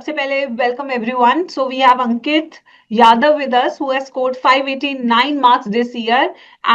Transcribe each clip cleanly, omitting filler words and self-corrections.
सबसे पहले welcome everyone. So we have Ankit Yadav with us who has scored 589 marks this year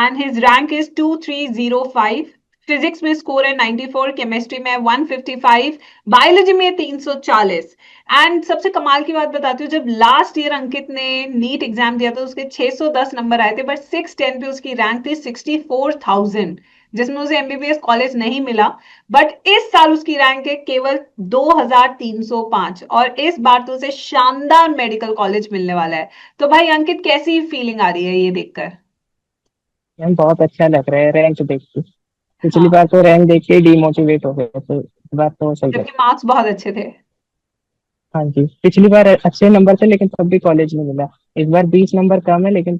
and his rank is 2305. Physics में score है 94, chemistry में 155, biology में 340. And सबसे कमाल की बात बताती हूँ, जब लास्ट ईयर अंकित ने नीट एग्जाम दिया था उसके 610 नंबर आए थे, बट 610 पे उसकी रैंक थी 64,000, जिसमें उसे एमबीबीएस कॉलेज नहीं मिला. बट इस साल उसकी रैंक है केवल 2305 और इस बार तो उसे शानदार मेडिकल कॉलेज मिलने वाला है. तो भाई अंकित, कैसी फीलिंग आ रही है ये देखकर? मैम बहुत अच्छा लग रहा है रैंक देख के। पिछली हाँ, बार तो रैंक देख के डिमोटिवेट हो गए थे, इस बार तो सही है। जबकि मार्क्स बहुत अच्छे थे. हाँ जी, पिछली बार अच्छे नंबर थे लेकिन तब भी कॉलेज नहीं मिला। इस बार 20 नंबर कम है लेकिन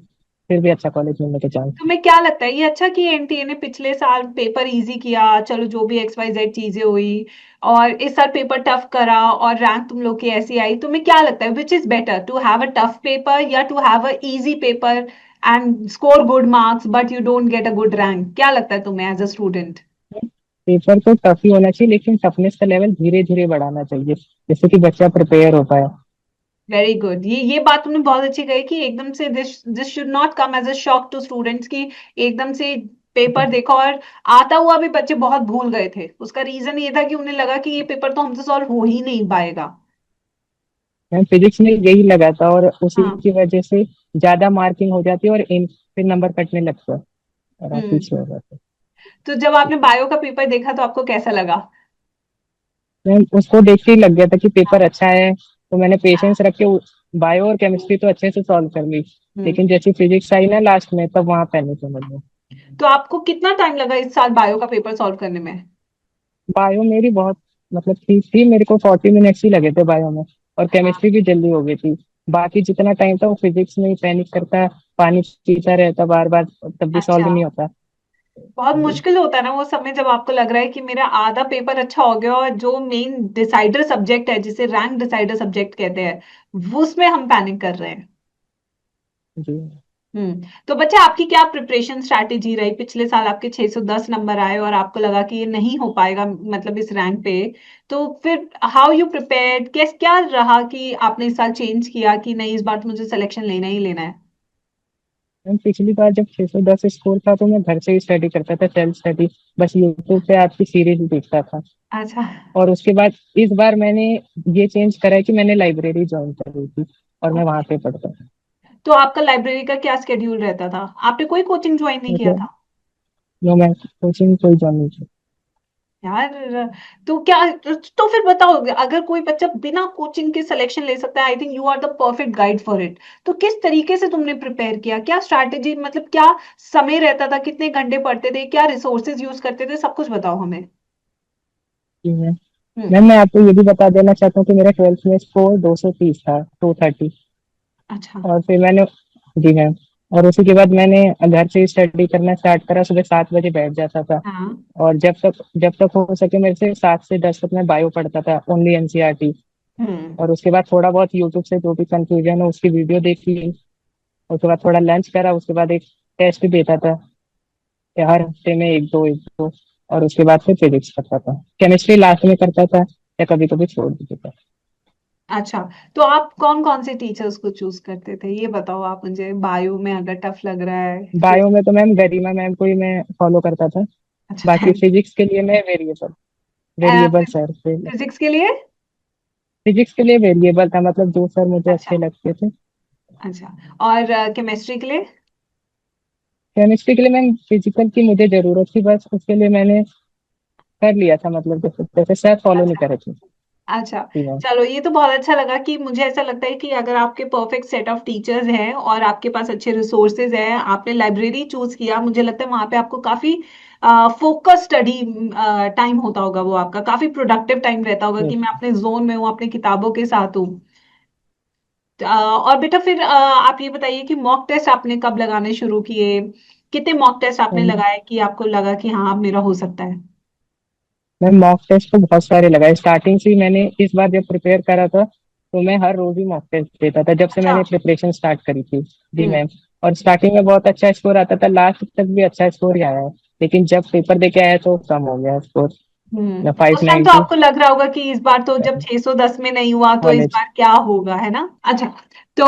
फिर भी अच्छा कॉलेज मिलने के चांस। तुम्हें क्या लगता है ये अच्छा कि एनटीए ने पिछले साल पेपर इजी किया, चलो जो भी एक्स वाई जेड चीजें हुई, और इस साल पेपर टफ करा और रैंक तुम लोग की ऐसी आई? तुम्हें क्या लगता है which is better, to have a tough paper या to have a easy paper and score good marks but you don't get a good rank? क्या लगता है तुम्हें एज अ स्टूडेंट? पेपर तो टफ ही होना चाहिए लेकिन टफनेस का लेवल धीरे धीरे बढ़ाना चाहिए, जिससे कि बच्चा प्रिपेयर हो पाए। Very good. ये बात तुमने बहुत अच्छी कही कि एकदम से this this should not come as a shock to students की एकदम से पेपर देखा और आता हुआ भी बच्चे बहुत भूल गए थे. उसका रीजन ये था कि उन्हें लगा कि ये पेपर तो हमसे सॉल्व हो ही नहीं पाएगा. मैम फिजिक्स में यही लगा था और उसी हाँ. की वजह से ज्यादा मार्किंग हो जाती है और इन फिर नंबर कटने लगता है और आप हम्म. पीछे हो जाते हैं। तो जब आपने बायो का पेपर देखा तो आपको कैसा लगा? मैम उसको देख के ही लग गया था कि पेपर अच्छा है, तो मैंने पेशेंस रख के बायो और केमिस्ट्री तो अच्छे से सॉल्व कर ली। हम्म. लेकिन जैसी फिजिक्स आई ना लास्ट में, तब वहां पैनिक होने लगा। तो आपको कितना टाइम लगा इस साल बायो का पेपर सॉल्व करने में? बायो मेरी बहुत मतलब ठीक थी, मेरे को 40 मिनट्स ही लगे थे बायो में। और हाँ. केमिस्ट्री भी जल्दी हो गई थी। बाकी जितना टाइम था वो फिजिक्स में ही पैनिक करता, पानी पीता रहता बार बार, तब भी अच्छा. सॉल्व नहीं होता। बहुत मुश्किल होता है ना वो समय जब आपको लग रहा है कि मेरा आधा पेपर अच्छा हो गया और जो मेन डिसाइडर सब्जेक्ट है जिसे रैंक डिसाइडर सब्जेक्ट कहते हैं वो उसमें हम पैनिक कर रहे हैं. जी। तो बच्चा, आपकी क्या प्रिपरेशन स्ट्रैटेजी रही? पिछले साल आपके 610 नंबर आए और आपको लगा कि ये नहीं हो पाएगा, मतलब इस रैंक पे. तो फिर हाउ यू प्रिपेयर्ड, कैस क्या रहा कि आपने इस साल चेंज किया कि नहीं इस बार तो मुझे सिलेक्शन लेना ही लेना है? मैम पिछली बार जब 610 स्कोर था तो मैं घर से ही स्टडी करता था, सेल्फ स्टडी। बस यूट्यूब पे आपकी सीरीज देखता था। अच्छा. और उसके बाद इस बार मैंने ये चेंज करा है कि मैंने लाइब्रेरी ज्वाइन करी थी और मैं वहां पे पढ़ता था। तो आपका लाइब्रेरी का क्या स्केड्यूल रहता था? आपने कोई कोचिंग ज्वाइन नहीं किया मतलब था? नो, मैं कोचिंग कोई ज्वाइन नहीं की। यार, तो क्या, तो फिर बताओ, अगर कोई बच्चा बिना कोचिंग के सिलेक्शन ले सकता है, I think you are the perfect guide for it. तो किस तरीके से तुमने प्रिपेयर किया, क्या स्ट्रैटेजी, मतलब क्या समय रहता था, कितने घंटे पढ़ते थे, क्या रिसोर्सेज यूज करते थे, सब कुछ बताओ हमें. जी मैम। हम्म. मैम मैं आपको ये भी बता देना चाहता हूँ कि मेरा 12th में स्कोर 230 था, 230। अच्छा. और फिर मैंने, जी मैम, और उसी के बाद मैंने घर से स्टडी करना स्टार्ट करा, सुबह 7 बजे बैठ जाता था। हाँ. और जब तक हो सके मेरे से 7 से 10 तक मैं बायो पढ़ता था, ओनली एनसीईआरटी। हम्म. और उसके बाद थोड़ा बहुत यूट्यूब से जो भी कंफ्यूजन है उसकी वीडियो देख ली। उसके बाद थोड़ा लंच करा, उसके बाद एक टेस्ट देता था, हर हफ्ते में एक दो। और उसके बाद फिर फिजिक्स करता था, केमिस्ट्री लास्ट में करता था या कभी कभी छोड़ देता था। अच्छा. तो आप कौन कौन से टीचर्स को चूज करते थे ये बताओ आप मुझे, बायो में अगर टफ लग रहा है फिर. बायो में तो मैम गरिमा मैम को ही मैं फॉलो करता था। अच्छा. बाकी फिजिक्स के लिए मैं वेरिएबल वेरिएबल सर से। फिजिक्स के लिए? फिजिक्स के लिए वेरिएबल था, मतलब जो सर मुझे अच्छा. अच्छे लगते थे। अच्छा. और केमिस्ट्री के लिए? केमिस्ट्री के लिए मैम फिजिकल की मुझे जरूरत थी, बस उसके लिए मैंने कर लिया था, मतलब जैसे जैसे सर फॉलो नहीं अच्छा. करे थे। अच्छा. जी मैम। चलो, ये तो बहुत अच्छा लगा कि मुझे ऐसा लगता है कि अगर आपके परफेक्ट सेट ऑफ टीचर्स हैं और आपके पास अच्छे रिसोर्सेज हैं, आपने लाइब्रेरी चूज किया, मुझे लगता है वहां पे आपको काफी फोकस स्टडी टाइम होता होगा, वो आपका काफी प्रोडक्टिव टाइम रहता होगा कि Yes. मैं अपने जोन में हूँ, अपनी किताबों के साथ हूँ. और बेटा फिर आप ये बताइए कि मॉक टेस्ट आपने कब लगाने शुरू किए? कितने मॉक टेस्ट आपने मैम लगाए कि आपको लगा कि हाँ अब मेरा हो सकता है? मैम मॉक टेस्ट तो बहुत सारे लगाए, स्टार्टिंग से ही मैंने इस बार जब प्रिपेयर करा था तो मैं हर रोज ही मॉक टेस्ट देता था, जब से अच्छा. मैंने प्रिपरेशन स्टार्ट करी थी। जी हम्म. मैम। और स्टार्टिंग में बहुत अच्छा स्कोर आता था, लास्ट तक भी अच्छा स्कोर ही आया है। लेकिन जब पेपर देके आया तो कम हो गया स्कोर। फाइव उस टाइम तो नाइनटी आपको लग रहा होगा कि इस बार तो जब 610 में नहीं हुआ तो इस कॉलेज। बार क्या होगा, है ना? अच्छा। तो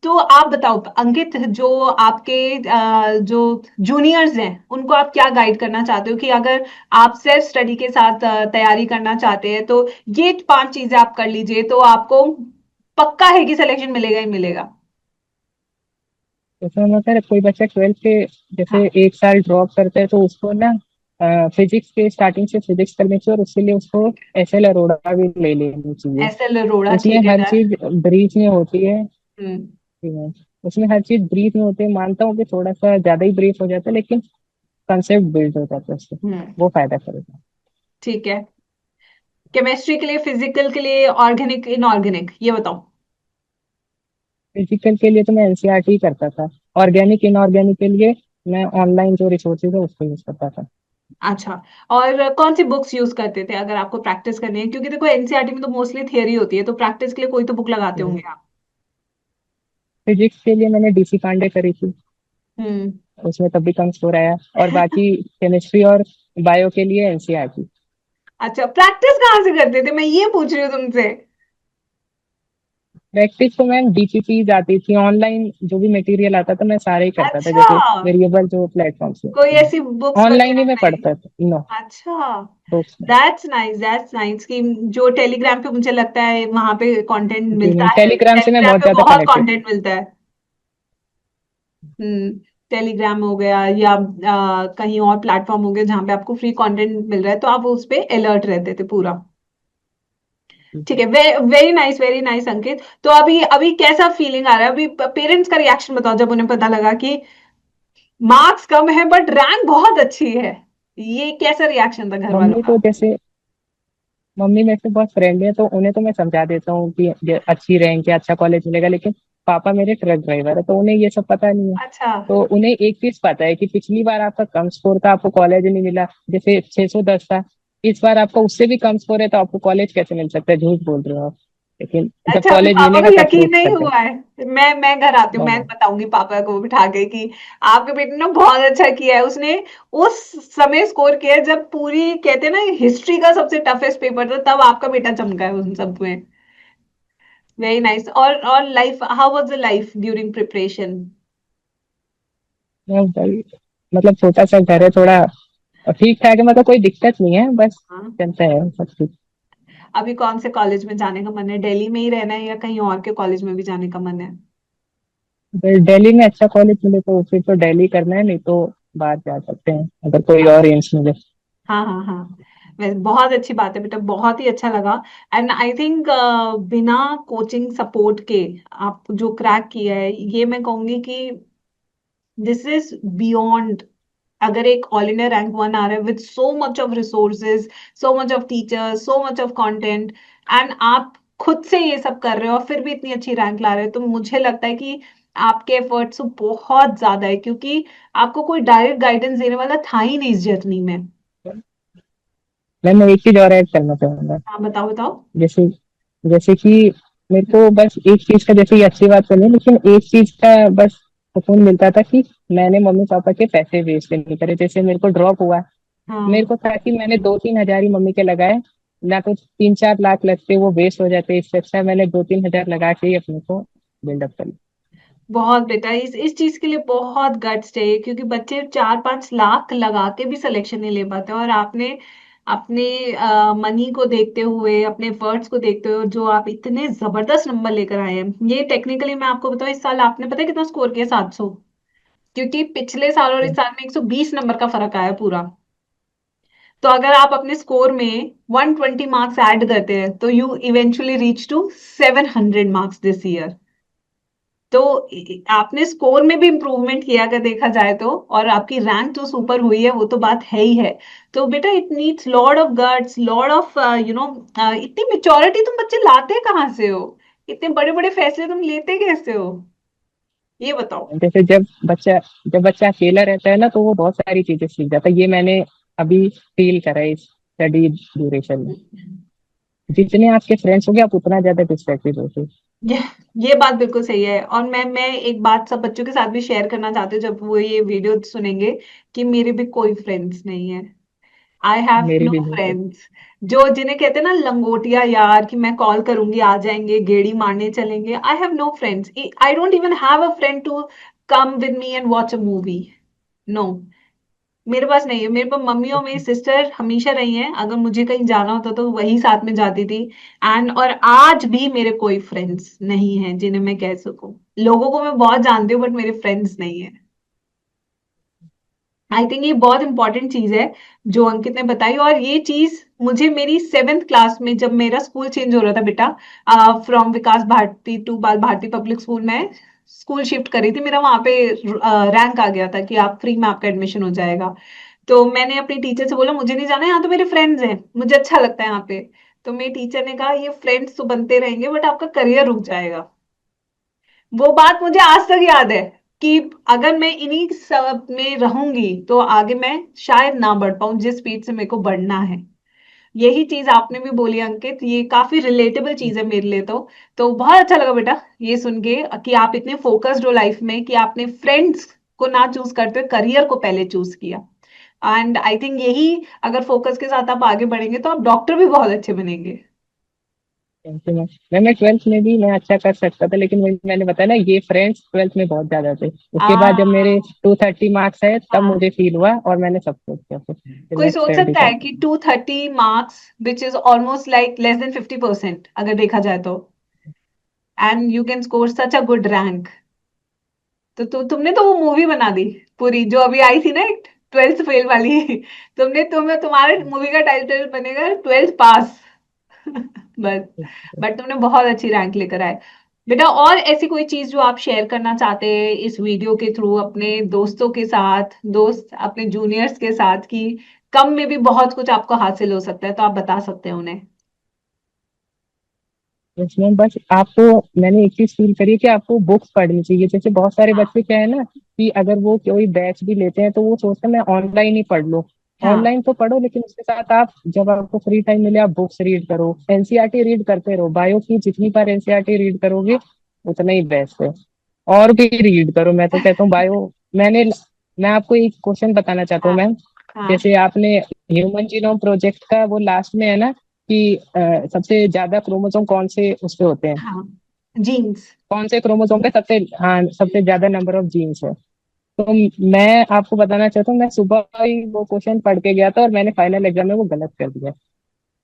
तो आप बताओ अंकित, जो आपके जो जूनियर्स हैं उनको आप क्या गाइड करना चाहते हो कि अगर आप सेल्फ स्टडी के साथ तैयारी करना चाहते हैं तो ये 5 चीजें आप कर लीजिए तो आपको पक्का है कि सिलेक्शन मिलेगा ही मिलेगा। जैसे होता है कोई बच्चा 12th के जैसे हाँ। एक साल ड्रॉप करता है तो उसको ना फिजिक्स के स्टार्टिंग से फिजिक्स करनी चाहिए, और उसके लिए उसको एस एल अरोड़ा भी ले लेनी चाहिए। एस एल अरोड़ा, उसमें ठीक है हर डन। चीज ब्रीफ में होती है। हम्म। ठीक है। उसमें हर चीज ब्रीफ में होती है, मानता हूँ कि थोड़ा सा ज्यादा ही ब्रीफ हो जाता है, लेकिन कंसेप्ट बिल्ड हो जाता है उससे। हम्म। वो फायदा करेगा। ठीक है। केमिस्ट्री के लिए, फिजिकल के लिए, ऑर्गेनिक, इनऑर्गेनिक, ये बताओ। फिजिकल के लिए तो मैं एनसीईआरटी करता था। ऑर्गेनिक इनऑर्गेनिक के लिए मैं ऑनलाइन जो रिसोर्सेज है उसको यूज करता था। अच्छा। और कौन सी बुक्स यूज करते थे अगर आपको प्रैक्टिस करनी है, क्योंकि देखो एनसीईआरटी में तो मोस्टली थियरी होती है, तो प्रैक्टिस के लिए कोई तो बुक लगाते होंगे आप। फिजिक्स के लिए मैंने डीसी पांडे करी थी, हम्म। उसमें तब भी कम स्कोर आया। और बाकी केमिस्ट्री और बायो के लिए एनसीईआरटी। अच्छा, प्रैक्टिस कहाँ से करते थे, मैं ये पूछ रही हूँ तुमसे। प्रैक्टिस तो मैम डीपीपी आती थी, ऑनलाइन जो भी मटेरियल आता था मैं सारे ही करता था, अच्छा, जैसे वेरिएबल जो प्लेटफॉर्म से कोई होते हैं। ऐसी बुक्स ऑनलाइन ही वगैरह मैं नहीं? पढ़ता था। नो अच्छा। बुक्स में। दैट्स नाइस, दैट्स नाइस कि जो टेलीग्राम पे मुझे लगता है वहां पे कंटेंट जी मिलता नहीं, है, टेलीग्राम से मैं टेलीग्राम बहुत पे ज्यादा बहुत कनेक्टेड। कंटेंट मिलता है। टेलीग्राम हो गया या कहीं और प्लेटफॉर्म हो गया जहां पे आपको फ्री कंटेंट मिल रहा है तो आप उस पे अलर्ट रहते थे पूरा। ठीक है, वेरी नाइस, वेरी नाइस अंकित। तो अभी अभी कैसा फीलिंग आ रहा है, अभी पेरेंट्स का रिएक्शन बताओ जब उन्हें पता लगा कि मार्क्स कम है बट रैंक बहुत अच्छी है, ये कैसा रिएक्शन था घर वालों मम्मी का? तो जैसे मम्मी मेरे से बहुत फ्रेंडली है, तो उन्हें तो मैं समझा देता हूँ कि ये अच्छी रैंक है, अच्छा कॉलेज मिलेगा। लेकिन पापा मेरे ट्रक ड्राइवर है, तो उन्हें ये सब पता नहीं है। अच्छा। तो उन्हें एक चीज पता है कि पिछली बार आपका कम स्कोर था, आपको कॉलेज नहीं मिला, जैसे 610 था। इस बार आपका उससे भी कम स्कोर है, तो आपको कॉलेज कैसे मिल सकता है? झूठ बोल रहे हो आप। लेकिन जब अच्छा, अभी कॉलेज पापा को मिलेगा तब यकीन प्रूफ नहीं कर दें। हुआ है? मैं घर आती हूँ, नो मैं नो। बताऊंगी पापा को बिठा के कि आपके बेटे ने बहुत अच्छा किया है, उसने उस समय स्कोर किया है जब पूरी कहते हैं ना हिस्ट्री का सबसे टफेस्ट पेपर था, तब आपका बेटा चमका है उन सब में। Very nice. और life, how was the life during preparation? मैं भाई, मतलब छोटा सा घर है थोड़ा, ठीक ठाक है, मतलब कोई दिक्कत नहीं है, बस हाँ। चलता है सब कुछ। अभी कौन से कॉलेज में जाने का मन है, दिल्ली में ही रहना है या कहीं और के कॉलेज में भी जाने का मन है? अगर दिल्ली में अच्छा कॉलेज मिले तो फिर तो दिल्ली करना है, नहीं तो बाहर जा सकते हैं अगर कोई और एम्स मिले। हाँ हाँ हाँ। वैसे बहुत अच्छी बात है बेटा, बहुत ही अच्छा लगा। एंड आई थिंक बिना कोचिंग सपोर्ट के आप जो क्रैक किया है, ये मैं कहूंगी कि दिस इज बियॉन्ड। अगर एक ऑल इंडिया रैंक वन आ रहा है with so much of resources, so much of teachers, so much of content, and आप खुद से ये सब कर रहे हो और फिर भी इतनी अच्छी रैंक ला रहे हो, तो मुझे लगता है कि आपके एफर्ट्स बहुत ज्यादा है, क्योंकि आपको कोई डायरेक्ट गाइडेंस देने वाला था ही नहीं इस जर्नी में। मैं एक चीज और ऐड करना चाहूंगा। हाँ, बताओ बताओ। जैसे जैसे कि मेरे को बस एक चीज का, जैसे ये अच्छी बात तो नहीं, लेकिन एक चीज का बस सुकून मिलता था कि मैंने मम्मी पापा के पैसे वेस्ट नहीं करे। जैसे मेरे को ड्रॉप हुआ, मेरे हाँ, को था कि मैंने 2-3 हजार ही मम्मी के लगाए, ना तो 3-4 लाख लगते, वो वेस्ट हो जाते। इससे अच्छा मैंने 2-3 हजार लगा के ही अपने को बिल्डअप कर लिया। बहुत बेटा, इस चीज के लिए बहुत गट्स चाहिए, क्योंकि बच्चे 4-5 लाख लगा के भी सिलेक्शन नहीं ले पाते, और आपने अपने मनी को देखते हुए, अपने एफर्ट्स को देखते हुए जो आप इतने जबरदस्त नंबर लेकर आए हैं, ये टेक्निकली मैं आपको बताऊं, इस साल आपने पता है कितना स्कोर किया? 700। क्योंकि पिछले साल और इस साल में 120 नंबर का फर्क आया पूरा। तो अगर आप अपने स्कोर में 120 मार्क्स ऐड करते हैं तो you eventually reach to 700 marks this year. तो आपने स्कोर में भी इम्प्रूवमेंट किया अगर देखा जाए तो, और आपकी रैंक तो सुपर हुई है, वो तो बात है ही है। तो बेटा it needs Lord of guts, Lord of you know, इतनी मेच्योरिटी तुम बच्चे लाते कहाँ से हो? इतने बड़े बड़े फैसले तुम लेते कैसे हो, ये बताओ। जैसे जब बच्चा अकेला रहता है ना, तो वो बहुत सारी चीजें सीख जाता है। ये मैंने अभी फील करा है इस स्टडी ड्यूरेशन में। जितने आपके फ्रेंड्स होंगे आप उतना ज्यादा डिस्ट्रैक्टेड होगे। ये ये बात बिल्कुल सही है, और मैं एक बात सब बच्चों के साथ भी शेयर करना चाहती हूँ जब वो ये वीडियो सुनेंगे, कि मेरे भी कोई फ्रेंड्स नहीं है। आई हैव मेरी नो भी नहीं थी। फ्रेंड्स। जो जिन्हें कहते हैं ना लंगोटिया यार, कि मैं कॉल करूंगी आ जाएंगे, गेड़ी मारने चलेंगे। I have no friends. I don't even have a friend to come with me and watch a movie. No, मेरे पास नहीं है। मेरे पास मम्मी और मेरी सिस्टर हमेशा रही हैं, अगर मुझे कहीं जाना होता तो वही साथ में जाती थी। एंड और आज भी मेरे कोई फ्रेंड्स नहीं है जिन्हें मैं कह सकूं। लोगों को मैं बहुत जानती हूँ बट मेरे फ्रेंड्स नहीं है। आई थिंक ये बहुत इंपॉर्टेंट चीज है जो अंकित ने बताई। और ये चीज मुझे मेरी 7th क्लास में, जब मेरा स्कूल चेंज हो रहा था बेटा, फ्रॉम विकास भारती टू बाल भारती पब्लिक स्कूल में स्कूल शिफ्ट करी थी, मेरा वहां पे रैंक आ गया था कि आप फ्री में आपका एडमिशन हो जाएगा। तो मैंने अपनी टीचर से बोला मुझे नहीं जाना, यहाँ तो मेरे फ्रेंड्स हैं, मुझे अच्छा लगता है यहाँ पे। तो मेरी टीचर ने कहा ये फ्रेंड्स तो बनते रहेंगे बट आपका करियर रुक जाएगा। वो बात मुझे आज तक याद है कि अगर मैं इन्हीं सब में रहूंगी तो आगे मैं शायद ना बढ़ पाऊं जिस स्पीड से मेरे को बढ़ना है। यही चीज आपने भी बोली अंकित, ये काफी रिलेटेबल चीज है मेरे लिए। तो बहुत अच्छा लगा बेटा ये सुन के कि आप इतने फोकस्ड हो लाइफ में कि आपने फ्रेंड्स को ना चूज करते हुए करियर को पहले चूज किया। एंड आई थिंक यही, अगर फोकस के साथ आप आगे बढ़ेंगे तो आप डॉक्टर भी बहुत अच्छे बनेंगे। Thank you ma'am. मैं 12th में भी मैं अच्छा कर सकता था, लेकिन वही मैंने बताया ना, ये फ्रेंड्स 12th में बहुत ज्यादा थे। उसके बाद जब आ, मेरे 230 मार्क्स आए तब हाँ, मुझे फील हुआ और मैंने सब कुछ किया, फिर कोई नेक्स्ट सोच स्टडी सकता है कर। कि 230 marks which is almost like less than 50% अगर देखा जाए तो, and you can score such a good rank. तो तुमने तो वो मूवी बना दी पूरी जो अभी आई थी ना, एक 12th फेल वाली। तुम्हारे मूवी का टाइटल बनेगा 12th पास। बस। बट तुमने बहुत अच्छी रैंक लेकर आए बेटा। और ऐसी कोई चीज जो आप शेयर करना चाहते हैं इस वीडियो के थ्रू अपने दोस्तों के साथ, दोस्त अपने जूनियर्स के साथ, कि कम में भी बहुत कुछ आपको हासिल हो सकता है, तो आप बता सकते हैं उन्हें। इसमें बस आपको, मैंने एक चीज फील करी कि आपको बुक्स पढ़नी चाहिए। जैसे बहुत सारे हाँ, बच्चे क्या है ना, कि अगर वो कोई बैच भी लेते हैं तो वो सोचते हैं मैं ऑनलाइन ही पढ़ लूँ। हाँ। ऑनलाइन तो पढ़ो, लेकिन उसके साथ आप जब आपको फ्री टाइम मिले आप बुक्स रीड करो, एनसीईआरटी रीड करते रहो। बायो की जितनी बार एनसीईआरटी रीड करोगे उतना ही बेस्ट है। और भी रीड करो, मैं तो कहता हूँ बायो। मैंने मैं आपको एक क्वेश्चन बताना चाहता हूँ हाँ, मैम। हाँ, जैसे आपने ह्यूमन जीनोम प्रोजेक्ट का वो लास्ट में है ना, कि सबसे ज्यादा क्रोमोसोम कौन से उस पे होते हैं, हाँ। जीन्स। कौन से क्रोमोसोम पे सबसे, हाँ, सबसे ज्यादा नंबर ऑफ जीन्स है। तो मैं आपको बताना चाहता हूँ, मैं सुबह ही वो क्वेश्चन पढ़ के गया था और मैंने फाइनल एग्जाम में वो गलत कर दिया।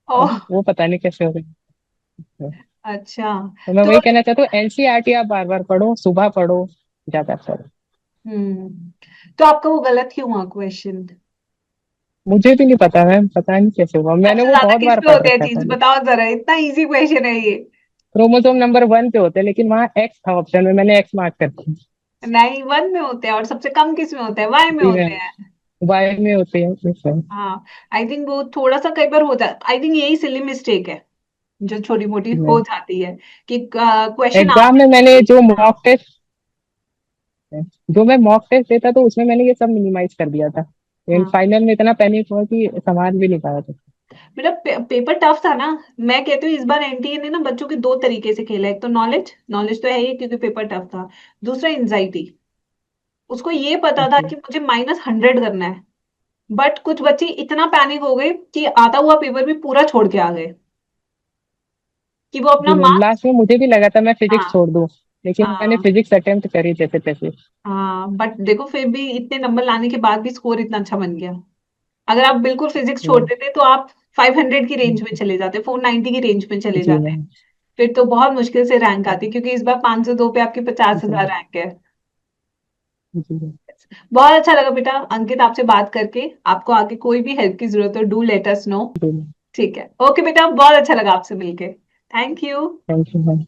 ओह। अब वो पता नहीं कैसे हो गया। अच्छा। तो मैं तो वही कहना चाहता हूँ, एनसीईआरटी आप बार बार पढ़ो, सुबह पढ़ो, ज्यादा पढ़ो। तो आपका वो गलत क्यों हुआ क्वेश्चन? मुझे भी नहीं पता मैम, पता नहीं कैसे हुआ, मैंने सबसे वो ज्यादा बहुत किस बार पे पढ़ होते हैं रखा है जीन्स, पहले। बताओ जरा, इतना इजी क्वेश्चन है ये। क्रोमोसोम नंबर 1 पे होते हैं, लेकिन वहाँ एक्स था ऑप्शन में, मैंने एक्स मार्क कर दिया। नहीं, 1 में होते हैं। और सबसे कम किस में होते हैं? वाई में जी होते मैम, हैं। वाई में होते हैं yes, मैम। हाँ। आई थिंक वो थोड़ा सा कई बार होता है। आई थिंक यही सिली मिस्टेक है जो छोटी मोटी हो जाती है कि क्वेश्चन एग्जाम आते में मैंने हैं। जो हाँ, मॉक टेस्ट जो मैं मॉक टेस्ट देता तो उसमें मैंने ये सब मिनिमाइज कर दिया था, लेकिन हाँ। फाइनल में इतना पैनिक हुआ कि संभाल भी नहीं पाया था। मेरा पेपर टफ था ना। मैं कहती हूँ इस बार एनटीए ने ना बच्चों के दो तरीके से खेला। एक तो नॉलेज, नॉलेज तो है ही क्योंकि पेपर टफ था। दूसरा एंजाइटी। उसको ये पता था जी कि मुझे -100 करना है। बट कुछ बच्चे इतना पैनिक हो गए कि आता हुआ पेपर भी पूरा छोड़ के आ गए, कि वो अपना जी मैम, मार्क्स। लास्ट में मुझे भी लगा था मैं फिजिक्स हाँ, छोड़ दूं, लेकिन मैंने हाँ, फिजिक्स अटेम्प्ट करी जैसे तैसे। हाँ। बट देखो फिर भी इतने नंबर लाने के बाद भी स्कोर इतना अच्छा बन गया। अगर आप बिल्कुल फिजिक्स छोड़ जी देते तो आप 500 की रेंज में चले जाते, 490 की रेंज में चले जी जाते। मैम। फिर तो बहुत मुश्किल से रैंक आती, क्योंकि इस बार 502 पे आपकी 50,000 जी रैंक है। जी मैम। बहुत अच्छा लगा बेटा अंकित आपसे बात करके। आपको आगे कोई भी हेल्प की जरूरत हो, डू लेट अस नो। जी मैम। ठीक है, ओके बेटा, बहुत अच्छा लगा आपसे मिलके। Thank you. Thank you ma'am.